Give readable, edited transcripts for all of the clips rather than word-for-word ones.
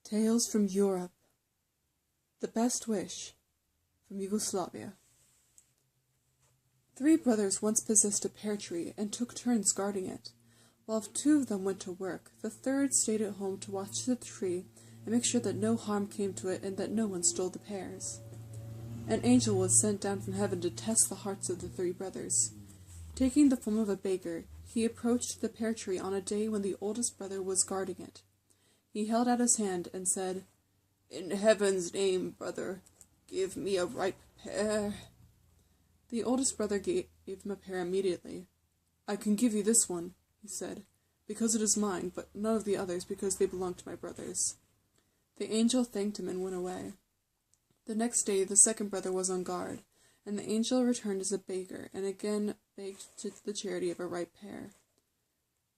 Tales from Europe. The Best Wish from Yugoslavia. 3 brothers once possessed a pear tree and took turns guarding it. While 2 of them went to work, the third stayed at home to watch the tree and make sure that no harm came to it and that no one stole the pears. An angel was sent down from heaven to test the hearts of the 3 brothers. Taking the form of a baker, he approached the pear tree on a day when the oldest brother was guarding it. He held out his hand and said, "In heaven's name, brother, give me a ripe pear." The oldest brother gave him a pear immediately. "I can give you this one," he said, "because it is mine, but none of the others because they belong to my brothers." The angel thanked him and went away. The next day the second brother was on guard, and the angel returned as a baker and again begged to the charity of a ripe pear.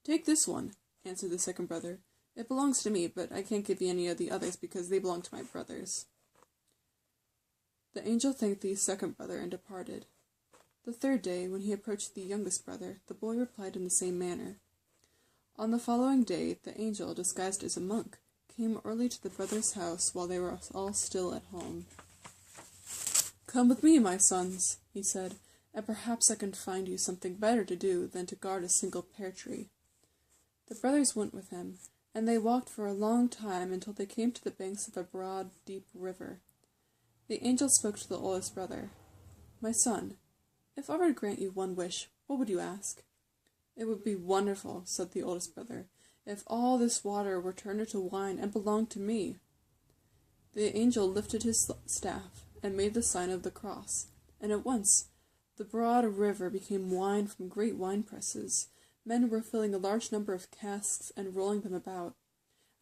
"Take this one," answered the second brother. "It belongs to me, but I can't give you any of the others because they belong to my brothers." The angel thanked the second brother and departed. The third day, when he approached the youngest brother, the boy replied in the same manner. On the following day, the angel, disguised as a monk, came early to the brothers' house while they were all still at home. "Come with me, my sons," he said, "and perhaps I can find you something better to do than to guard a single pear tree." The brothers went with him, and they walked for a long time until they came to the banks of a broad, deep river. The angel spoke to the oldest brother. "My son, if I were to grant you one wish, what would you ask?" "It would be wonderful," said the oldest brother, "if all this water were turned into wine and belonged to me." The angel lifted his staff and made the sign of the cross, and at once the broad river became wine from great wine presses. Men were filling a large number of casks and rolling them about.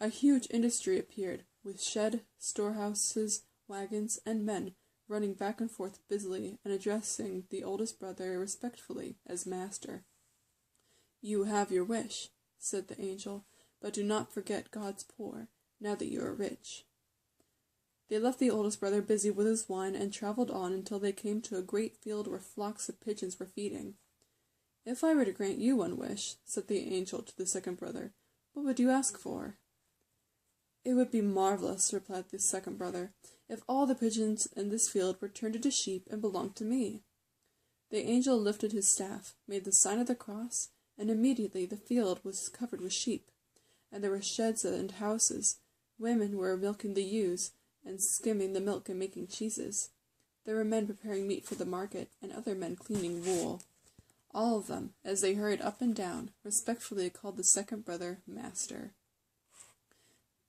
A huge industry appeared, with shed, storehouses, wagons, and men running back and forth busily and addressing the oldest brother respectfully as master. "You have your wish," said the angel, "but do not forget God's poor, now that you are rich." They left the oldest brother busy with his wine and traveled on until they came to a great field where flocks of pigeons were feeding. "If I were to grant you one wish," said the angel to the second brother, "what would you ask for?" "It would be marvelous," replied the second brother, "if all the pigeons in this field were turned into sheep and belonged to me." The angel lifted his staff, made the sign of the cross, and immediately the field was covered with sheep, and there were sheds and houses. Women were milking the ewes and skimming the milk and making cheeses. There were men preparing meat for the market, and other men cleaning wool. All of them, as they hurried up and down, respectfully called the second brother master.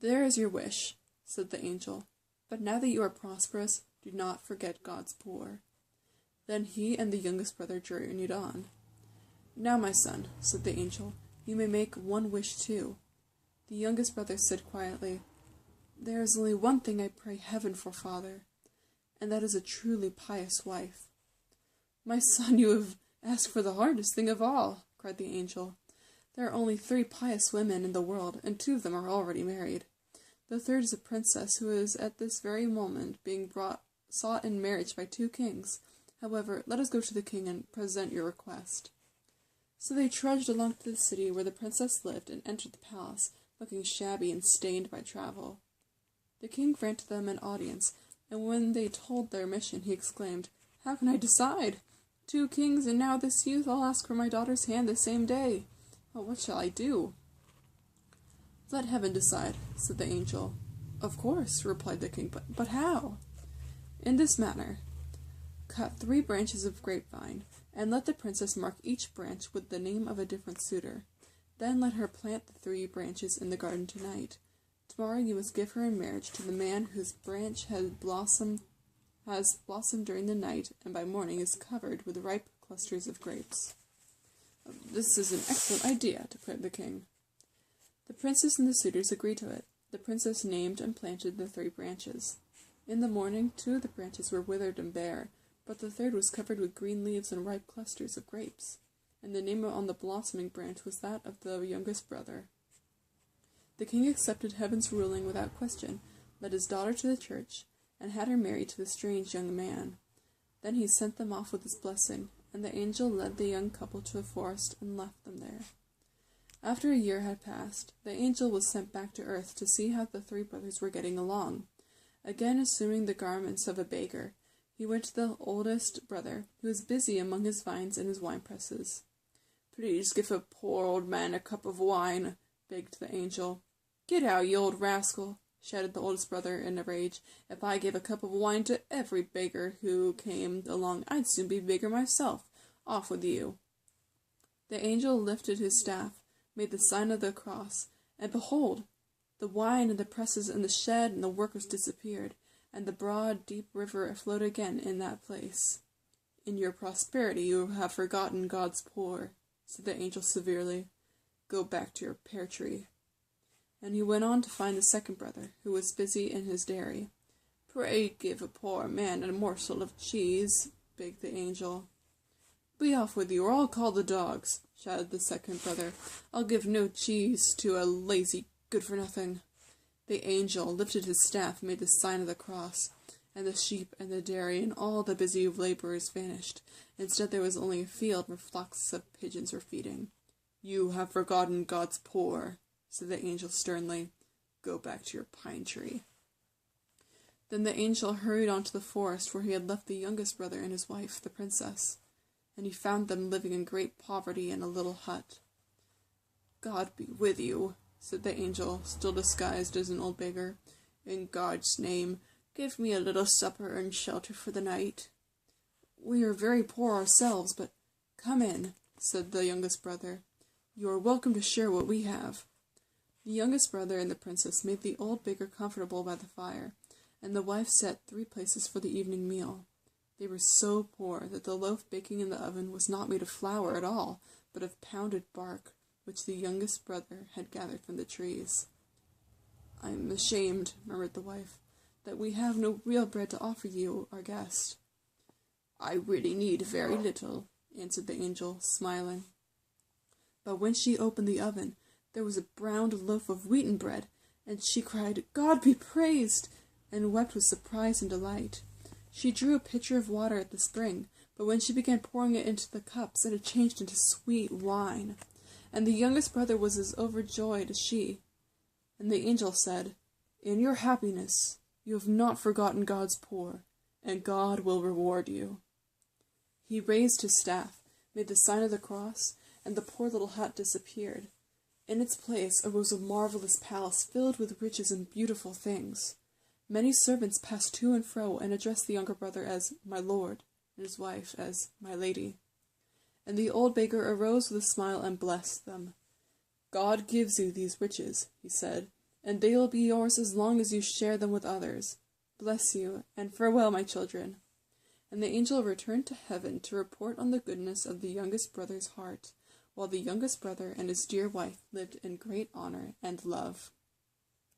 "There is your wish," said the angel, "but now that you are prosperous, do not forget God's poor." Then he and the youngest brother journeyed on. "Now, my son," said the angel, "you may make one wish too." The youngest brother said quietly, "There is only one thing I pray heaven for, father, and that is a truly pious wife." "My son, you have asked for the hardest thing of all," cried the angel. "There are only 3 pious women in the world, and 2 of them are already married. The third is a princess who is at this very moment being sought in marriage by 2 kings. However, let us go to the king and present your request." So they trudged along to the city where the princess lived and entered the palace, looking shabby and stained by travel. The king granted them an audience, and when they told their mission, he exclaimed, "How can I decide? 2 kings, and now this youth all ask for my daughter's hand the same day. Oh, what shall I do?" "Let heaven decide," said the angel. "Of course," replied the king, but how?" "In this manner. Cut 3 branches of grapevine, and let the princess mark each branch with the name of a different suitor. Then let her plant the 3 branches in the garden tonight. Tomorrow you must give her in marriage to the man whose branch has blossomed during the night, and by morning is covered with ripe clusters of grapes." "This is an excellent idea," declared the king. The princess and the suitors agreed to it. The princess named and planted the 3 branches. In the morning 2 of the branches were withered and bare, but the third was covered with green leaves and ripe clusters of grapes, and the name on the blossoming branch was that of the youngest brother. The king accepted heaven's ruling without question, led his daughter to the church, and had her married to the strange young man. Then he sent them off with his blessing, and the angel led the young couple to a forest and left them there. After a year had passed, the angel was sent back to earth to see how the three brothers were getting along. Again assuming the garments of a beggar, he went to the oldest brother, who was busy among his vines and his wine presses. "Please give a poor old man a cup of wine," begged the angel. "Get out, you old rascal," shouted the oldest brother in a rage. "If I gave a cup of wine to every beggar who came along, I'd soon be a beggar myself. Off with you." The angel lifted his staff, made the sign of the cross, and behold, the wine and the presses and the shed and the workers disappeared, and the broad, deep river flowed again in that place. "In your prosperity you have forgotten God's poor," said the angel severely. "Go back to your pear tree." And he went on to find the second brother, who was busy in his dairy. "Pray give a poor man a morsel of cheese," begged the angel. "Be off with you, or I'll call the dogs," shouted the second brother. "I'll give no cheese to a lazy good-for-nothing." The angel lifted his staff, made the sign of the cross, and the sheep and the dairy and all the busy laborers vanished. Instead, there was only a field where flocks of pigeons were feeding. "You have forgotten God's poor," said the angel sternly. "Go back to your pine tree." Then the angel hurried on to the forest where he had left the youngest brother and his wife, the princess, and he found them living in great poverty in a little hut. "God be with you," said the angel, still disguised as an old beggar. "In God's name, give me a little supper and shelter for the night." "We are very poor ourselves, but come in," said the youngest brother. "You are welcome to share what we have." The youngest brother and the princess made the old beggar comfortable by the fire, and the wife set 3 places for the evening meal. They were so poor that the loaf baking in the oven was not made of flour at all, but of pounded bark, which the youngest brother had gathered from the trees. "I am ashamed," murmured the wife, "that we have no real bread to offer you, our guest." "I really need very little," answered the angel, smiling. But when she opened the oven, there was a browned loaf of wheaten bread, and she cried, "God be praised!" and wept with surprise and delight. She drew a pitcher of water at the spring, but when she began pouring it into the cups, it had changed into sweet wine, and the youngest brother was as overjoyed as she. And the angel said, "In your happiness, you have not forgotten God's poor, and God will reward you." He raised his staff, made the sign of the cross, and the poor little hut disappeared. In its place arose a marvelous palace filled with riches and beautiful things. Many servants passed to and fro and addressed the younger brother as "my lord," and his wife as "my lady." And the old beggar arose with a smile and blessed them. "God gives you these riches," he said, "and they will be yours as long as you share them with others. Bless you, and farewell, my children." And the angel returned to heaven to report on the goodness of the youngest brother's heart, while the youngest brother and his dear wife lived in great honor and love.